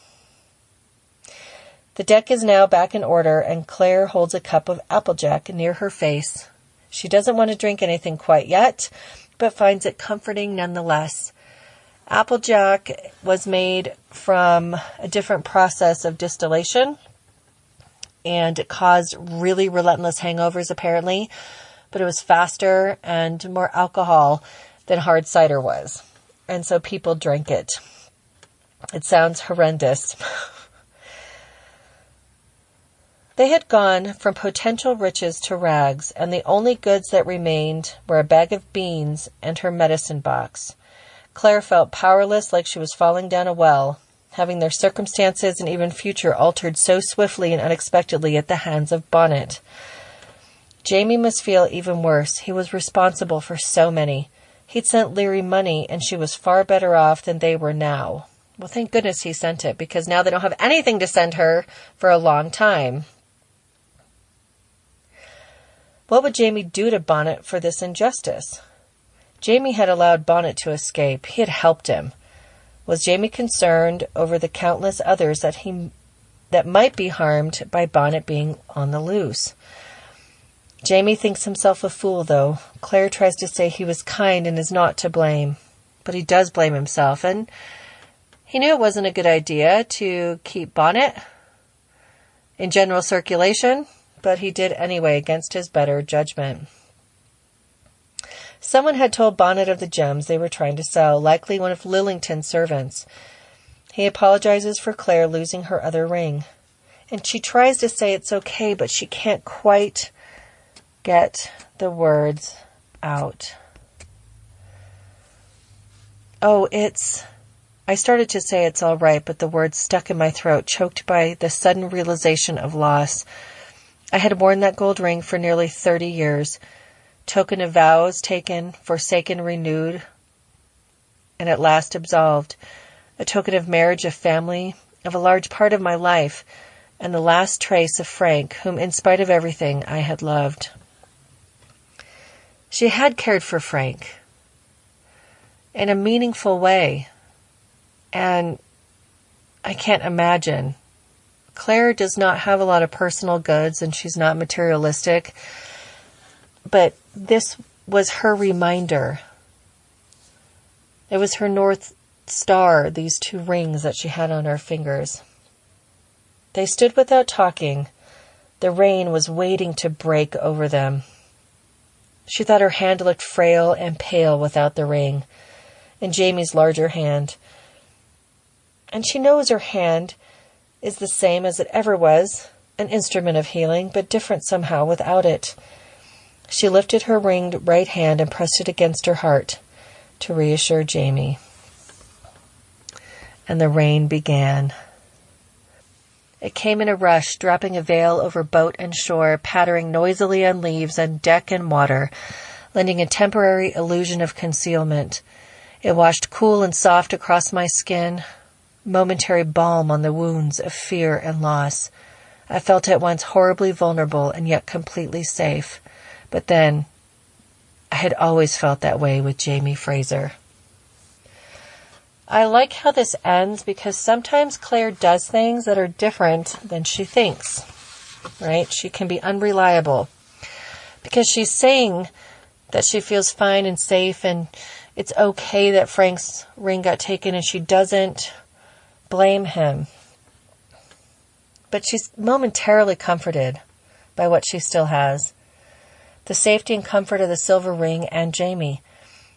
The deck is now back in order, and Claire holds a cup of applejack near her face. She doesn't want to drink anything quite yet, but finds it comforting nonetheless. Applejack was made from a different process of distillation, and it caused really relentless hangovers, apparently, but it was faster and more alcohol than hard cider was, and so people drank it. It sounds horrendous. They had gone from potential riches to rags, and the only goods that remained were a bag of beans and her medicine box. Claire felt powerless, like she was falling down a well, having their circumstances and even future altered so swiftly and unexpectedly at the hands of Bonnet. Jamie must feel even worse. He was responsible for so many. He'd sent Leary money, and she was far better off than they were now. Well, thank goodness he sent it, because now they don't have anything to send her for a long time. What would Jamie do to Bonnet for this injustice? Jamie had allowed Bonnet to escape. He had helped him. Was Jamie concerned over the countless others that might be harmed by Bonnet being on the loose? Jamie thinks himself a fool, though. Claire tries to say he was kind and is not to blame. But he does blame himself, and he knew it wasn't a good idea to keep Bonnet in general circulation, but he did anyway against his better judgment. Someone had told Bonnet of the gems they were trying to sell, likely one of Lillington's servants. He apologizes for Claire losing her other ring, and she tries to say it's okay, but she can't quite get the words out. I started to say it's all right, but the words stuck in my throat, choked by the sudden realization of loss. I had worn that gold ring for nearly 30 years, token of vows taken, forsaken, renewed, and at last absolved, a token of marriage, of family, of a large part of my life, and the last trace of Frank, whom, in spite of everything, I had loved. She had cared for Frank in a meaningful way, and I can't imagine. Claire does not have a lot of personal goods, and she's not materialistic, but this was her reminder. It was her North Star, these 2 rings that she had on her fingers. They stood without talking. The rain was waiting to break over them. She thought her hand looked frail and pale without the ring, and Jamie's larger hand. And she knows her hand is the same as it ever was, an instrument of healing, but different somehow without it. She lifted her ringed right hand and pressed it against her heart to reassure Jamie. And the rain began. It came in a rush, dropping a veil over boat and shore, pattering noisily on leaves and deck and water, lending a temporary illusion of concealment. It washed cool and soft across my skin, momentary balm on the wounds of fear and loss. I felt at once horribly vulnerable and yet completely safe. But then, I had always felt that way with Jamie Fraser. I like how this ends because sometimes Claire does things that are different than she thinks, right? She can be unreliable because she's saying that she feels fine and safe and it's okay that Frank's ring got taken and she doesn't blame him. But she's momentarily comforted by what she still has. The safety and comfort of the silver ring and Jamie.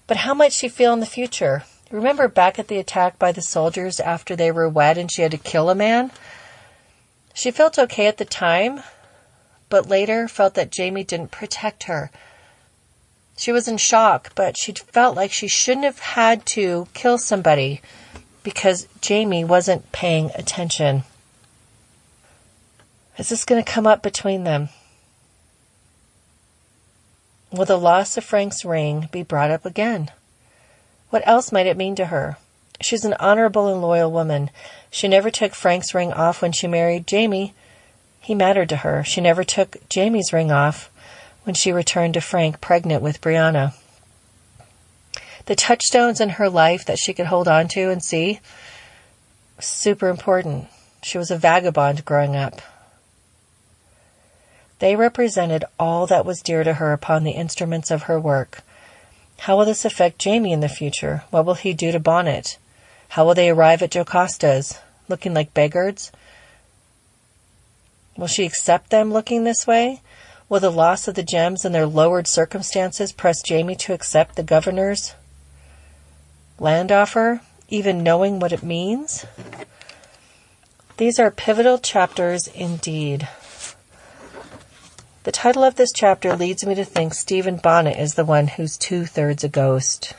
But how might she feel in the future? Remember back at the attack by the soldiers after they were wed and she had to kill a man? She felt okay at the time, but later felt that Jamie didn't protect her. She was in shock, but she felt like she shouldn't have had to kill somebody because Jamie wasn't paying attention. Is this going to come up between them? Will the loss of Frank's ring be brought up again? What else might it mean to her? She's an honorable and loyal woman. She never took Frank's ring off when she married Jamie. He mattered to her. She never took Jamie's ring off when she returned to Frank pregnant with Brianna. The touchstones in her life that she could hold on to and see, super important. She was a vagabond growing up. They represented all that was dear to her upon the instruments of her work. How will this affect Jamie in the future? What will he do to Bonnet? How will they arrive at Jocasta's, looking like beggars? Will she accept them looking this way? Will the loss of the gems and their lowered circumstances press Jamie to accept the governor's land offer, even knowing what it means? These are pivotal chapters indeed. The title of this chapter leads me to think Stephen Bonnet is the one who's 2/3 a ghost.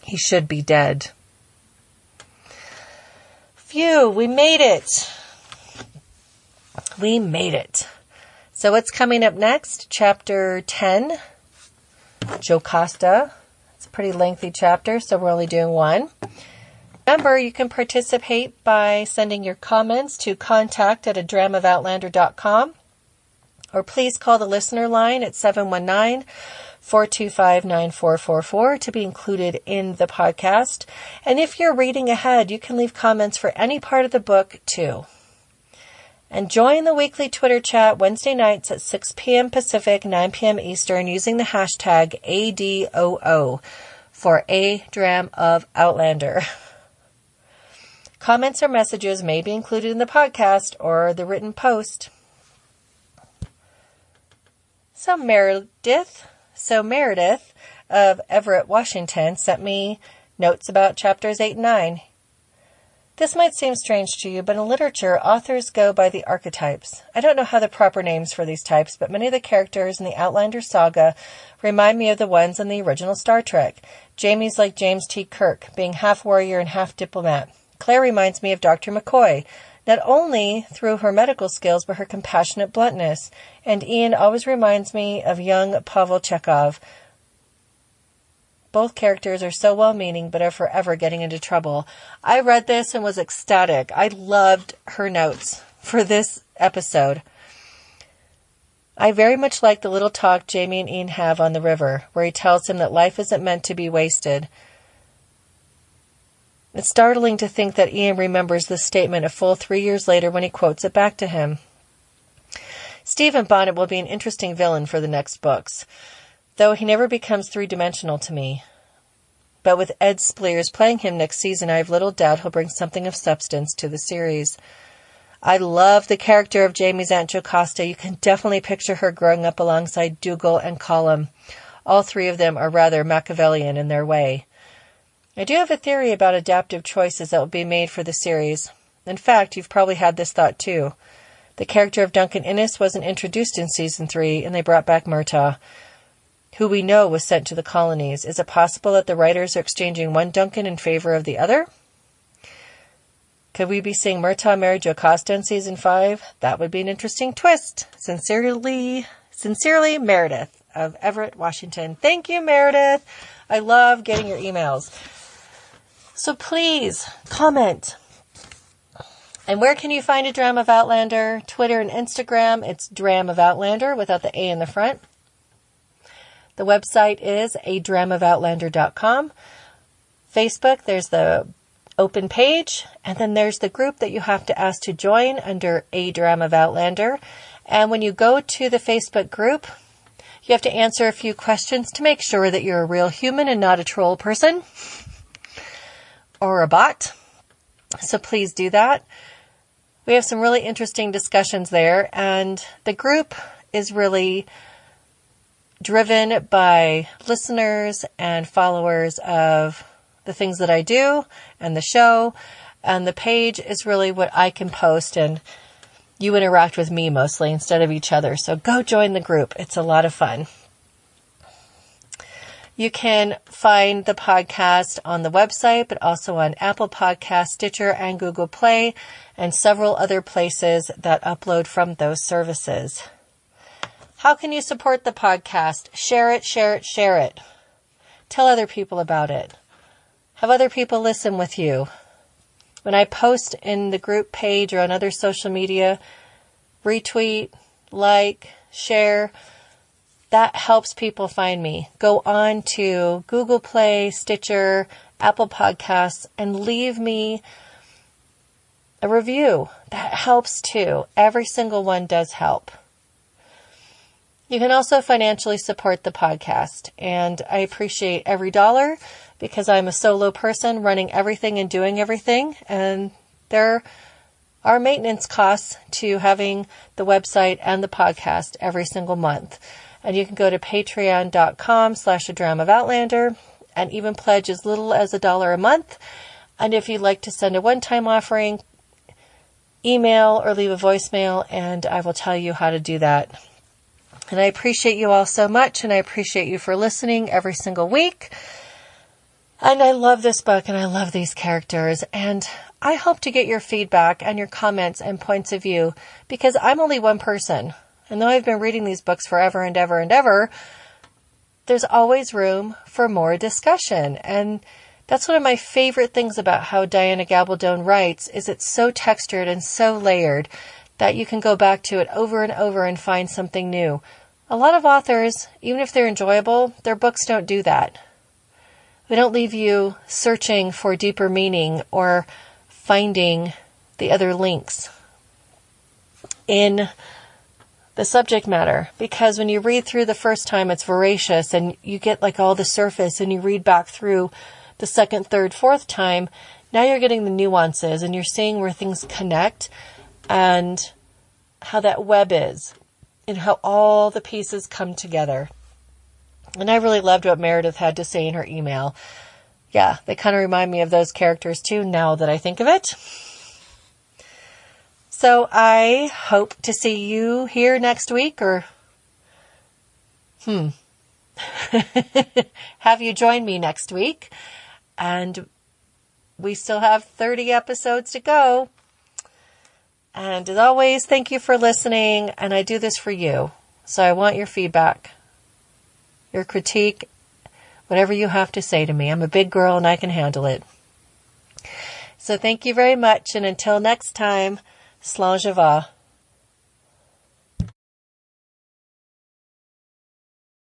He should be dead. Phew, we made it. We made it. So what's coming up next? Chapter 10, Jocasta. It's a pretty lengthy chapter, so we're only doing one. Remember, you can participate by sending your comments to contact@adramofOutlander.com. Or please call the listener line at 719-425-9444 to be included in the podcast. And if you're reading ahead, you can leave comments for any part of the book too. And join the weekly Twitter chat Wednesday nights at 6 p.m. Pacific, 9 p.m. Eastern using the hashtag ADOO for A Dram of Outlander. Comments or messages may be included in the podcast or the written post. So Meredith of Everett, Washington, sent me notes about chapters 8 and 9. This might seem strange to you, but in literature, authors go by the archetypes. I don't know how the proper names for these types, but many of the characters in the Outlander saga remind me of the ones in the original Star Trek. Jamie's like James T. Kirk, being half warrior and half diplomat. Claire reminds me of Dr. McCoy. not only through her medical skills, but her compassionate bluntness. And Ian always reminds me of young Pavel Chekhov. Both characters are so well-meaning, but are forever getting into trouble. I read this and was ecstatic. I loved her notes for this episode. I very much like the little talk Jamie and Ian have on the river, where he tells him that life isn't meant to be wasted. It's startling to think that Ian remembers this statement a full 3 years later when he quotes it back to him. Stephen Bonnet will be an interesting villain for the next books, though he never becomes three-dimensional to me. But with Ed Spleers playing him next season, I have little doubt he'll bring something of substance to the series. I love the character of Jamie's Aunt Jocasta. You can definitely picture her growing up alongside Dougal and Colum. All three of them are rather Machiavellian in their way. I do have a theory about adaptive choices that will be made for the series. In fact, you've probably had this thought too. The character of Duncan Innes wasn't introduced in Season 3, and they brought back Murtagh, who we know was sent to the colonies. Is it possible that the writers are exchanging one Duncan in favor of the other? Could we be seeing Murtagh marry Jocasta in Season 5? That would be an interesting twist. Sincerely, Meredith of Everett, Washington. Thank you, Meredith. I love getting your emails. So please, comment. And where can you find A Dram of Outlander? Twitter and Instagram, it's Dram of Outlander without the A in the front. The website is adramofoutlander.com. Facebook, there's the open page, and then there's the group that you have to ask to join under A Dram of Outlander. And when you go to the Facebook group, you have to answer a few questions to make sure that you're a real human and not a troll person or a bot. So please do that. We have some really interesting discussions there, and the group is really driven by listeners and followers of the things that I do and the show, and the page is really what I can post, and you interact with me mostly instead of each other. So go join the group. It's a lot of fun. You can find the podcast on the website, but also on Apple Podcasts, Stitcher, and Google Play, and several other places that upload from those services. How can you support the podcast? Share it, share it, share it. Tell other people about it. Have other people listen with you. When I post in the group page or on other social media, retweet, like, share, that helps people find me. Go on to Google Play, Stitcher, Apple Podcasts, and leave me a review. That helps too. Every single one does help. You can also financially support the podcast, and I appreciate every dollar because I'm a solo person running everything and doing everything, and there are maintenance costs to having the website and the podcast every single month. And you can go to patreon.com/adramofoutlander and even pledge as little as $1 a month. And if you'd like to send a one-time offering, email or leave a voicemail, and I will tell you how to do that. And I appreciate you all so much, and I appreciate you for listening every single week. And I love this book, and I love these characters, and I hope to get your feedback and your comments and points of view, because I'm only one person. And though I've been reading these books forever and ever and ever, there's always room for more discussion. And that's one of my favorite things about how Diana Gabaldon writes, is it's so textured and so layered that you can go back to it over and over and find something new. A lot of authors, even if they're enjoyable, their books don't do that. They don't leave you searching for deeper meaning or finding the other links in the subject matter, because when you read through the first time, it's voracious and you get like all the surface, and you read back through the second, third, fourth time, now you're getting the nuances and you're seeing where things connect and how that web is and how all the pieces come together. And I really loved what Meredith had to say in her email. Yeah, they kind of remind me of those characters too, now that I think of it. So I hope to see you here next week, or have you join me next week. And we still have 30 episodes to go. And as always, thank you for listening. And I do this for you. So I want your feedback, your critique, whatever you have to say to me. I'm a big girl and I can handle it. So thank you very much. And until next time, slán je va.